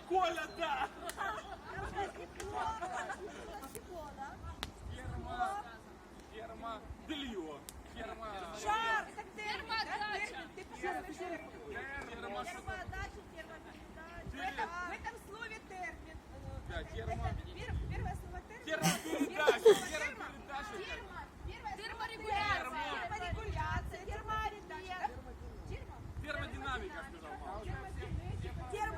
Коля, да! Ферма белье. Ферма. Шар, это термин, да? Термодача. Термин, ты посмотри. Ферма. Термодача, термопередача. В этом слове термин. Да, термо. Это первое слово термин. Термо.